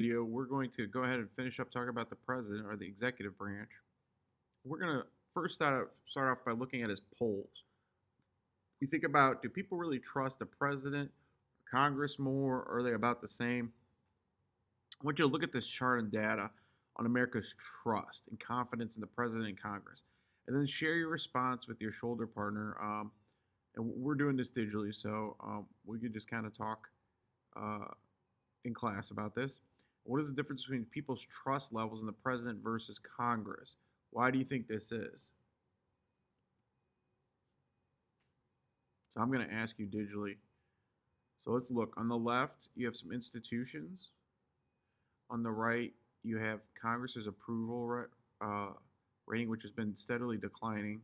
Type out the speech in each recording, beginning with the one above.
Video, we're going to go ahead and finish up talking about the president or the executive branch. We're going to first start off by looking at his polls. We think about, do people really trust the president or Congress more, or are they about the same? I want you to look at this chart and data on America's trust and confidence in the president and Congress, and then share your response with your shoulder partner. And we're doing this digitally, so we could just kind of talk uh, in class about this. What is the difference between people's trust levels in the president versus Congress? Why do you think this is? So I'm going to ask you digitally. So let's look. On the left, you have some institutions. On the right, you have Congress's approval rating, which has been steadily declining.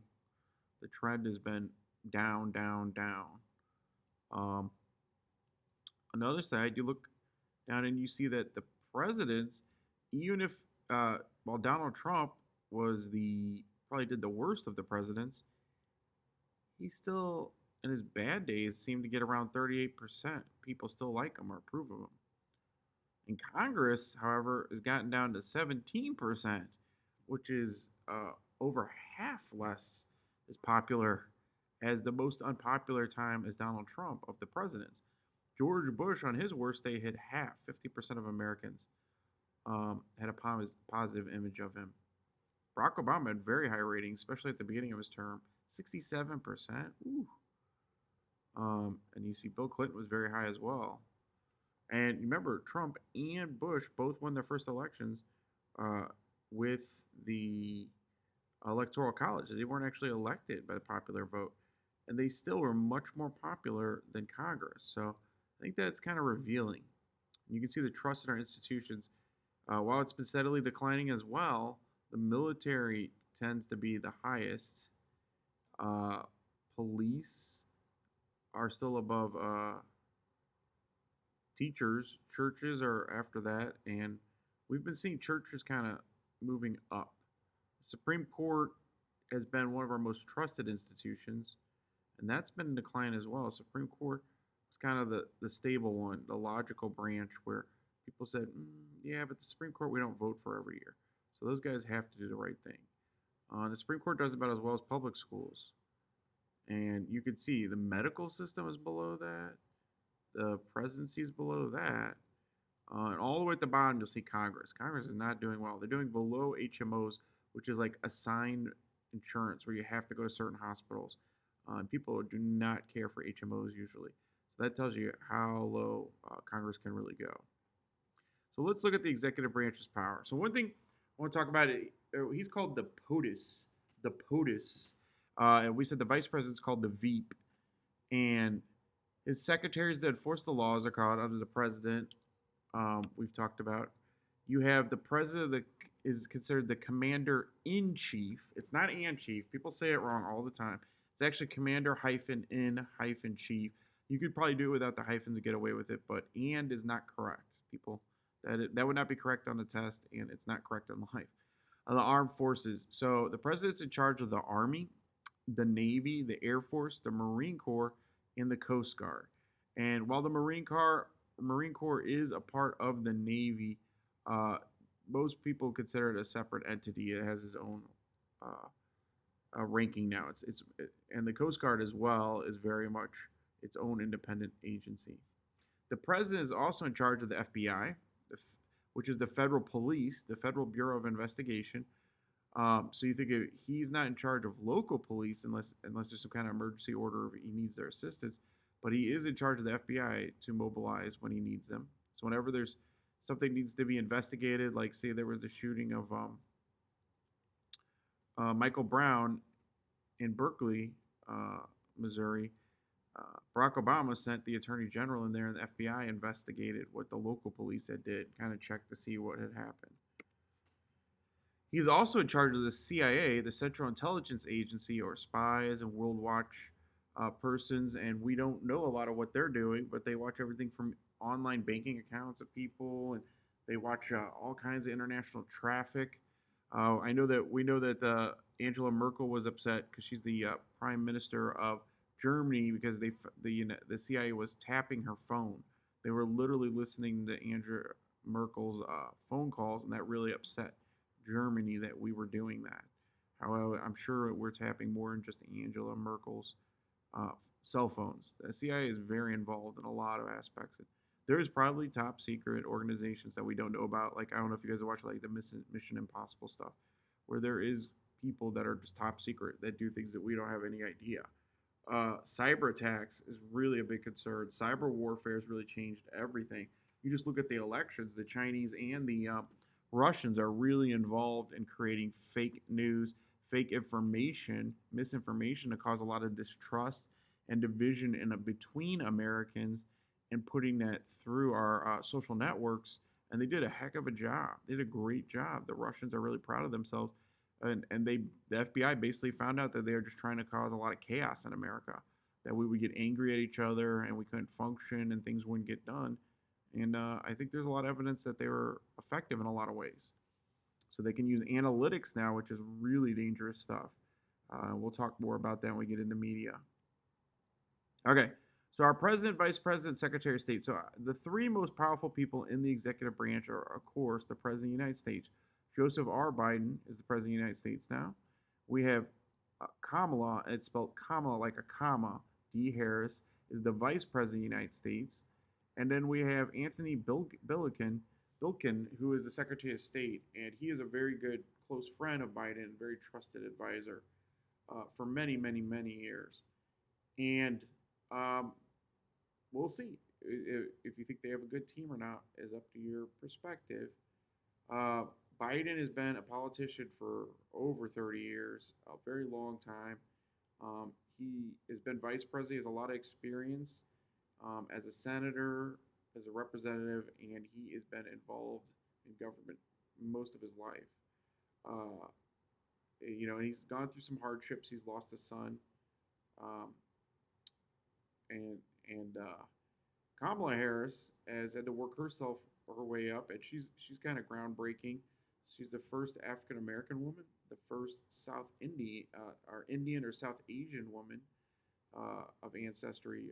The trend has been down, down, down. Um, on the other side, you look down and you see that the presidents, even if while Donald Trump was the probably did the worst of the presidents, he still in his bad days seemed to get around 38%. People still like him or approve of him. In Congress, however, has gotten down to 17%, which is over half less as popular as the most unpopular time as Donald Trump of the presidents. George Bush, on his worst day, hit half, 50% of Americans had a positive image of him. Barack Obama had very high ratings, especially at the beginning of his term, 67%. Ooh. And you see Bill Clinton was very high as well. And remember, Trump and Bush both won their first elections with the Electoral College. They weren't actually elected by the popular vote. And they still were much more popular than Congress. So I think that's kind of revealing. You can see the trust in our institutions. While it's been steadily declining as well, the military tends to be the highest. Police are still above teachers. Churches are after that. And we've been seeing churches kind of moving up. The Supreme Court has been one of our most trusted institutions, and that's been in decline as well. Supreme Court was kind of the stable one, the logical branch where people said, yeah, but the Supreme Court we don't vote for every year. So those guys have to do the right thing. The Supreme Court does about as well as public schools. And you can see the medical system is below that. The presidency is below that. And all the way at the bottom, you'll see Congress. Congress is not doing well. They're doing below HMOs, which is like assigned insurance where you have to go to certain hospitals. People do not care for HMOs usually. So that tells you how low Congress can really go. So let's look at the executive branch's power. So one thing I want to talk about, he's called the POTUS. The POTUS. And we said the vice president's called the VEP. And his secretaries that enforce the laws are called under the president. We've talked about. You have the president that is considered the commander in chief. It's not and chief. People say it wrong all the time. It's actually commander hyphen in hyphen chief. You could probably do it without the hyphens to get away with it, but and is not correct. People, that would not be correct on the test, and it's not correct in life. The armed forces. So the president's in charge of the Army, the Navy, the Air Force, the Marine Corps, and the Coast Guard. And while the Marine Corps is a part of the Navy, most people consider it a separate entity. It has its own ranking now. And the Coast Guard as well is very much its own independent agency. The president is also in charge of the FBI, which is the federal police, the Federal Bureau of Investigation. So you think he's not in charge of local police unless there's some kind of emergency order or he needs their assistance, but he is in charge of the FBI to mobilize when he needs them. So whenever there's something needs to be investigated, like say there was the shooting of Michael Brown in Berkeley, Missouri, Barack Obama sent the Attorney General in there, and the FBI investigated what the local police had did, kind of checked to see what had happened. He's also in charge of the CIA, the Central Intelligence Agency, or spies and World Watch persons, and we don't know a lot of what they're doing, but they watch everything from online banking accounts of people, and they watch all kinds of international traffic. We know that Angela Merkel was upset because she's the prime minister of Germany because the CIA was tapping her phone. They were literally listening to Angela Merkel's phone calls, and that really upset Germany that we were doing that. However, I'm sure we're tapping more than just Angela Merkel's uh, cell phones. The CIA is very involved in a lot of aspects. There is probably top secret organizations that we don't know about. Like, I don't know if you guys watch like the Mission Impossible stuff, where there is people that are just top secret that do things that we don't have any idea. Cyber attacks is really a big concern. Cyber warfare has really changed everything. You just look at the elections, the Chinese and the Russians are really involved in creating fake news, fake information, misinformation to cause a lot of distrust and division between Americans and putting that through our social networks. And they did a heck of a job. They did a great job. The Russians are really proud of themselves. And the FBI basically found out that they were just trying to cause a lot of chaos in America. That we would get angry at each other and we couldn't function and things wouldn't get done. And I think there's a lot of evidence that they were effective in a lot of ways. So they can use analytics now, which is really dangerous stuff. We'll talk more about that when we get into media. Okay, so our president, vice president, secretary of state. So the three most powerful people in the executive branch are, of course, the president of the United States. Joseph R. Biden is the president of the United States now. We have Kamala, and it's spelled Kamala like a comma. D. Harris is the vice president of the United States. And then we have Anthony Bilkin, who is the Secretary of State, and he is a very good close friend of Biden, very trusted advisor for many, many, many years. And we'll see if you think they have a good team or not is up to your perspective. Biden has been a politician for over 30 years, a very long time. He has been vice president, he has a lot of experience as a senator, as a representative, and he has been involved in government most of his life. And he's gone through some hardships. He's lost a son, and Kamala Harris has had to work her way up, and she's kind of groundbreaking. She's the first African American woman, the first Indian or South Asian woman of ancestry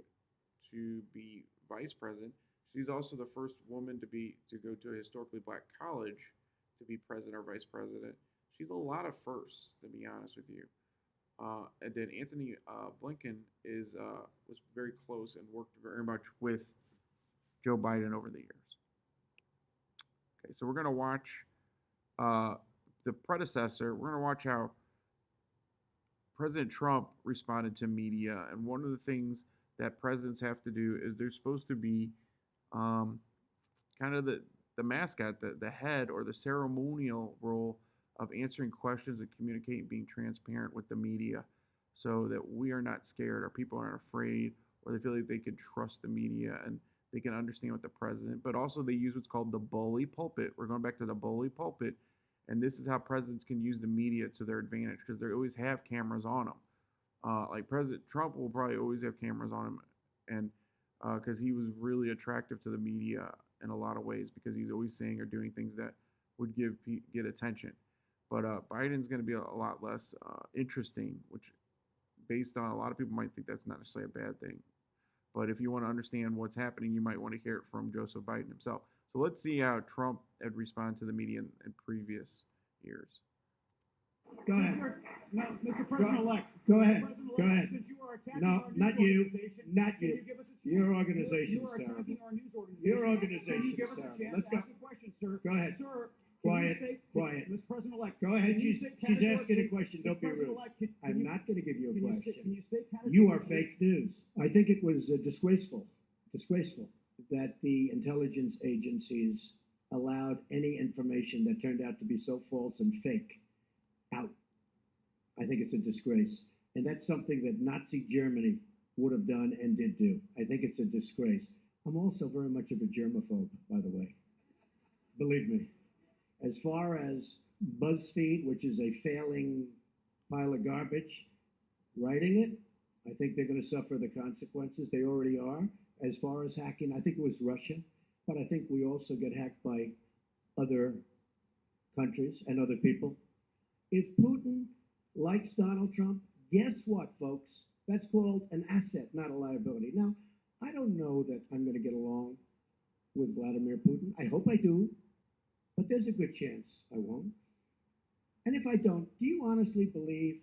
to be vice president. She's also the first woman to go to a historically black college to be president or vice president. She's a lot of firsts, to be honest with you. And then Anthony Blinken was very close and worked very much with Joe Biden over the years. Okay, so we're going to watch the predecessor. We're going to watch how President Trump responded to media. And one of the things that presidents have to do is they're supposed to be kind of the mascot, the head or the ceremonial role of answering questions and communicating, being transparent with the media so that we are not scared or people aren't afraid or they feel like they can trust the media and they can understand what the president, but also they use what's called the bully pulpit. We're going back to the bully pulpit, and this is how presidents can use the media to their advantage because they always have cameras on them. Like President Trump will probably always have cameras on him, and because he was really attractive to the media in a lot of ways because he's always saying or doing things that would get attention. But Biden's going to be a lot less interesting, which based on a lot of people might think that's not necessarily a bad thing. But if you want to understand what's happening, you might want to hear it from Joseph Biden himself. So let's see how Trump had responded to the media in previous years. Go ahead. No, Mr. President-elect. Go ahead. Go ahead. Since you are attacking No, our news not you. organization, Not can you. give us a chance? Your organization's You are terrible. attacking our news organization. Your Can organization's you give us a terrible. chance Let's to go. ask a question, sir? Go ahead. Sir, Quiet. can you Quiet. Mr. President-elect. Go ahead. can you She's state asking a categorically- question. Don't be rude. President-elect, I'm not going to give you a Can question. you state You are categorically- fake news. I think it was disgraceful that the intelligence agencies allowed any information that turned out to be so false and fake out. I think it's a disgrace. And that's something that Nazi Germany would have done and did do. I think it's a disgrace. I'm also very much of a germaphobe, by the way. Believe me. As far as BuzzFeed, which is a failing pile of garbage, writing it, I think they're going to suffer the consequences. They already are. As far as hacking, I think it was Russia, but I think we also get hacked by other countries and other people. If Putin likes Donald Trump, guess what, folks? That's called an asset, not a liability. Now, I don't know that I'm going to get along with Vladimir Putin. I hope I do, but there's a good chance I won't. And if I don't, do you honestly believe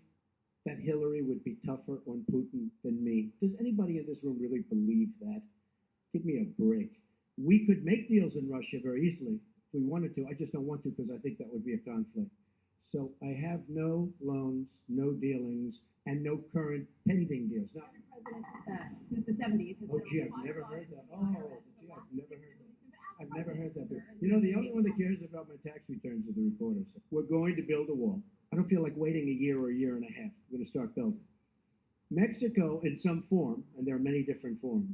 that Hillary would be tougher on Putin than me? Does anybody in this room really believe that? Give me a break. We could make deals in Russia very easily if we wanted to. I just don't want to because I think that would be a conflict. So I have no loans, no dealings, and no current pending deals. Now, Since the 70s. oh, gee, I've never heard that. Oh, gee, I've never heard that. I've never heard that. You know, the only one that cares about my tax returns are the reporters. We're going to build a wall. I don't feel like waiting a year or a year and a half. We're going to start building. Mexico, in some form, and there are many different forms,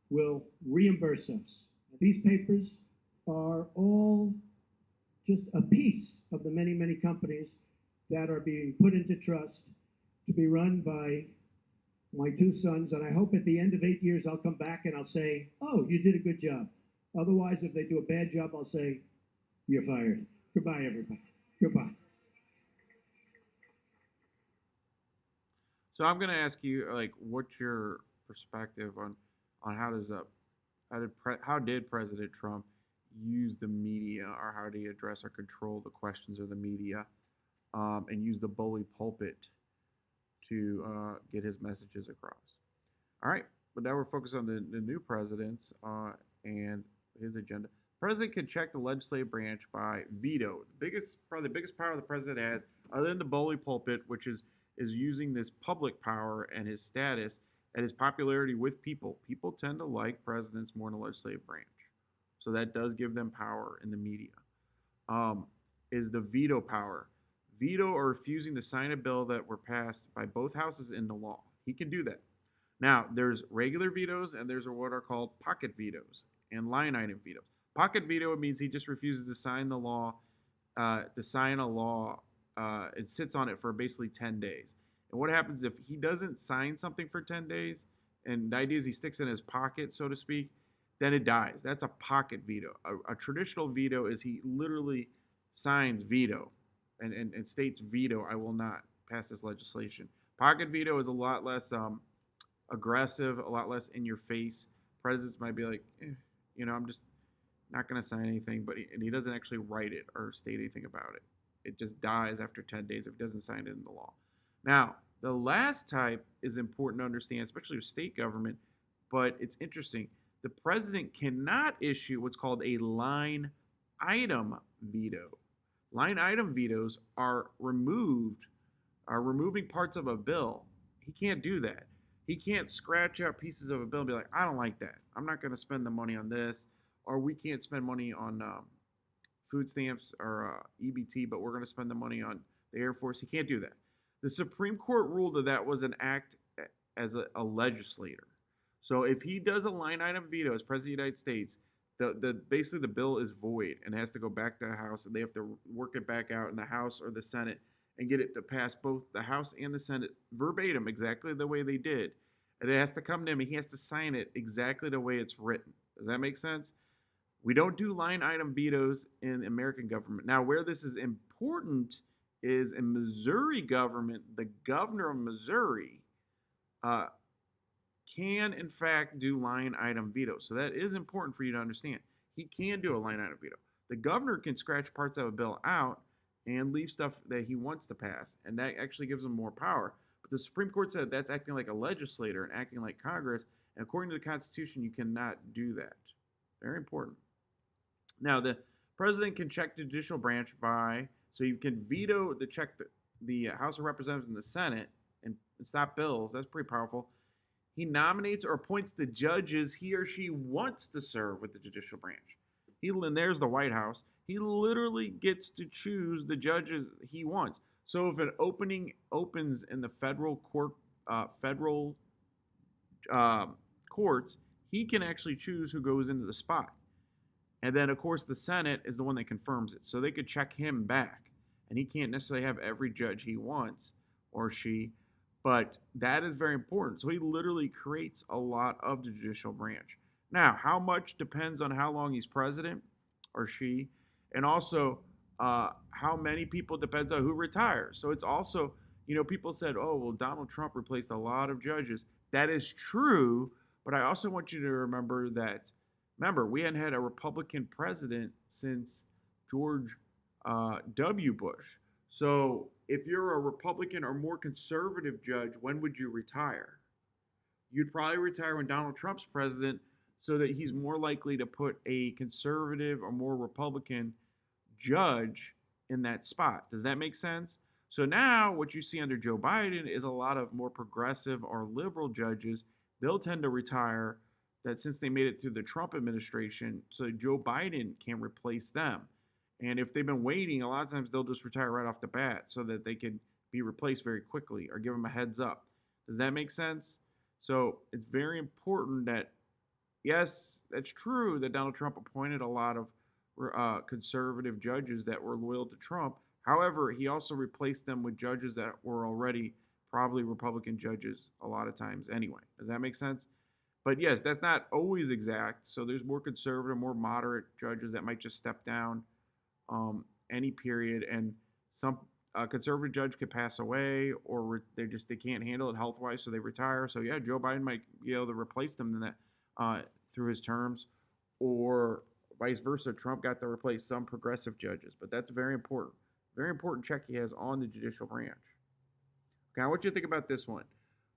will reimburse us. These papers are all just a piece of the many, many companies that are being put into trust to be run by my two sons. And I hope at the end of 8 years, I'll come back and I'll say, oh, you did a good job. Otherwise, if they do a bad job, I'll say, you're fired. Goodbye, everybody. Goodbye. So I'm going to ask you, like, what's your perspective on how did President Trump use the media, or how did he address or control the questions of the media, and use the bully pulpit to get his messages across? All right, but now we're focused on the new president and his agenda. The president can check the legislative branch by veto. Probably the biggest power the president has, other than the bully pulpit, which is using this public power and his status and his popularity with people. People tend to like presidents more in the legislative branch. So that does give them power in the media. Is the veto power. Veto or refusing to sign a bill that were passed by both houses in the law. He can do that. Now, there's regular vetoes and there's what are called pocket vetoes and line item vetoes. Pocket veto means he just refuses to sign the law, it sits on it for basically 10 days. And what happens if he doesn't sign something for 10 days, and the idea is he sticks it in his pocket, so to speak, then it dies. That's a pocket veto. A traditional veto is he literally signs veto and states veto, I will not pass this legislation. Pocket veto is a lot less aggressive, a lot less in your face. Presidents might be like, I'm just not going to sign anything, and he doesn't actually write it or state anything about it. It just dies after 10 days if he doesn't sign it in the law. Now, the last type is important to understand, especially with state government, but it's interesting. The president cannot issue what's called a line item veto. Line item vetoes are removing parts of a bill. He can't do that. He can't scratch out pieces of a bill and be like, I don't like that. I'm not going to spend the money on this. Or we can't spend money on food stamps or EBT, but we're going to spend the money on the Air Force. He can't do that. The Supreme Court ruled that was an act as a legislator. So if he does a line item veto as President of the United States, basically the bill is void and has to go back to the House, and they have to work it back out in the House or the Senate and get it to pass both the House and the Senate verbatim, exactly the way they did. And it has to come to him, and he has to sign it exactly the way it's written. Does that make sense? We don't do line item vetoes in American government. Now, where this is important is in Missouri government, the governor of Missouri can, in fact, do line item vetoes. So that is important for you to understand. He can do a line item veto. The governor can scratch parts of a bill out and leave stuff that he wants to pass, and that actually gives him more power. But the Supreme Court said that's acting like a legislator and acting like Congress, and according to the Constitution, you cannot do that. Very important. Now, the president can check the judicial branch so you can veto the House of Representatives and the Senate and stop bills. That's pretty powerful. He nominates or appoints the judges he or she wants to serve with the judicial branch. And there's the White House. He literally gets to choose the judges he wants. So if an opening opens in the federal courts, he can actually choose who goes into the spot. And then, of course, the Senate is the one that confirms it. So they could check him back. And he can't necessarily have every judge he wants or she. But that is very important. So he literally creates a lot of the judicial branch. Now, how much depends on how long he's president or she. And also, how many people depends on who retires. So it's also, people said, oh, well, Donald Trump replaced a lot of judges. That is true. But I also want you to remember that Remember, we hadn't had a Republican president since George W. Bush. So if you're a Republican or more conservative judge, when would you retire? You'd probably retire when Donald Trump's president, so that he's more likely to put a conservative or more Republican judge in that spot. Does that make sense? So now what you see under Joe Biden is a lot of more progressive or liberal judges. They'll tend to retire that since they made it through the Trump administration, so Joe Biden can replace them. And if they've been waiting, a lot of times they'll just retire right off the bat so that they can be replaced very quickly or give them a heads up. Does that make sense? So it's very important that, yes, that's true that Donald Trump appointed a lot of conservative judges that were loyal to Trump. However, he also replaced them with judges that were already probably Republican judges a lot of times anyway. Does that make sense? But yes, that's not always exact. So there's more conservative, more moderate judges that might just step down any period, and some conservative judge could pass away, or they can't handle it health wise, so they retire. So yeah, Joe Biden might be able to replace them in that through his terms, or vice versa. Trump got to replace some progressive judges, but that's very important check he has on the judicial branch. Okay, I want you to think about this one.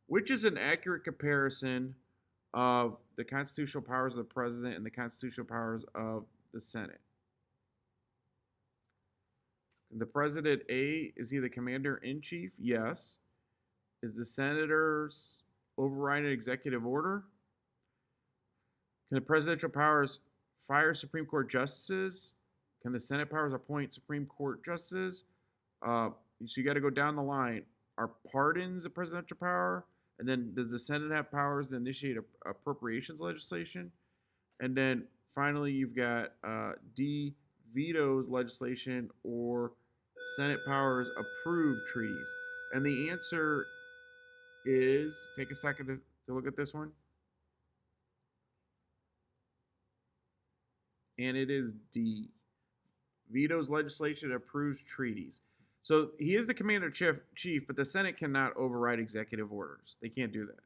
Which is an accurate comparison of the constitutional powers of the president and the constitutional powers of the Senate? The president, A, is he the commander-in-chief? Yes. Is the senators override an executive order? Can the presidential powers fire Supreme Court justices? Can the Senate powers appoint Supreme Court justices? So you got to go down the line. Are pardons a presidential power? And then does the Senate have powers to initiate appropriations legislation? And then finally, you've got D, vetoes legislation, or Senate powers approve treaties. And the answer is, take a second to look at this one. And it is D. Vetoes legislation, approves treaties. So he is the commander-in-chief, but the Senate cannot override executive orders. They can't do that.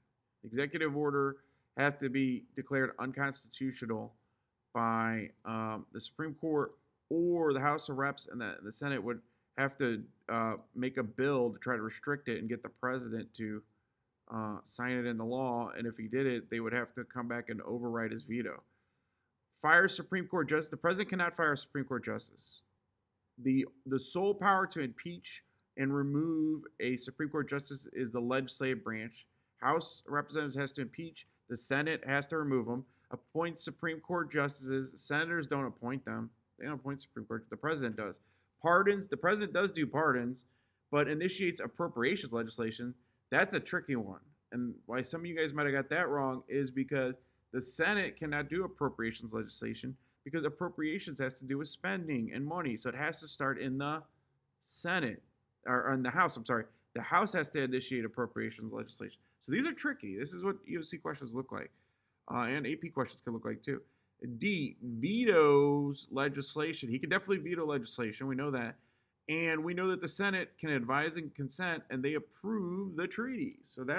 Executive order have to be declared unconstitutional by the Supreme Court, or the House of Reps, and the Senate would have to make a bill to try to restrict it and get the president to sign it into law. And if he did it, they would have to come back and override his veto. Fire Supreme Court justice. The president cannot fire a Supreme Court justice. The sole power to impeach and remove a Supreme Court justice is the legislative branch. House of Representatives has to impeach. The Senate has to remove them. Appoint Supreme Court justices. Senators don't appoint them. They don't appoint Supreme Court. The president does. Pardons. The president does do pardons, but initiates appropriations legislation. That's a tricky one. And why some of you guys might have got that wrong is because the Senate cannot do appropriations legislation, because appropriations has to do with spending and money. So it has to start in the Senate, or in the House, I'm sorry. The House has to initiate appropriations legislation. So these are tricky. This is what EOC questions look like. And AP questions can look like too. D, vetoes legislation. He can definitely veto legislation. We know that. And we know that the Senate can advise and consent, and they approve the treaty. So that's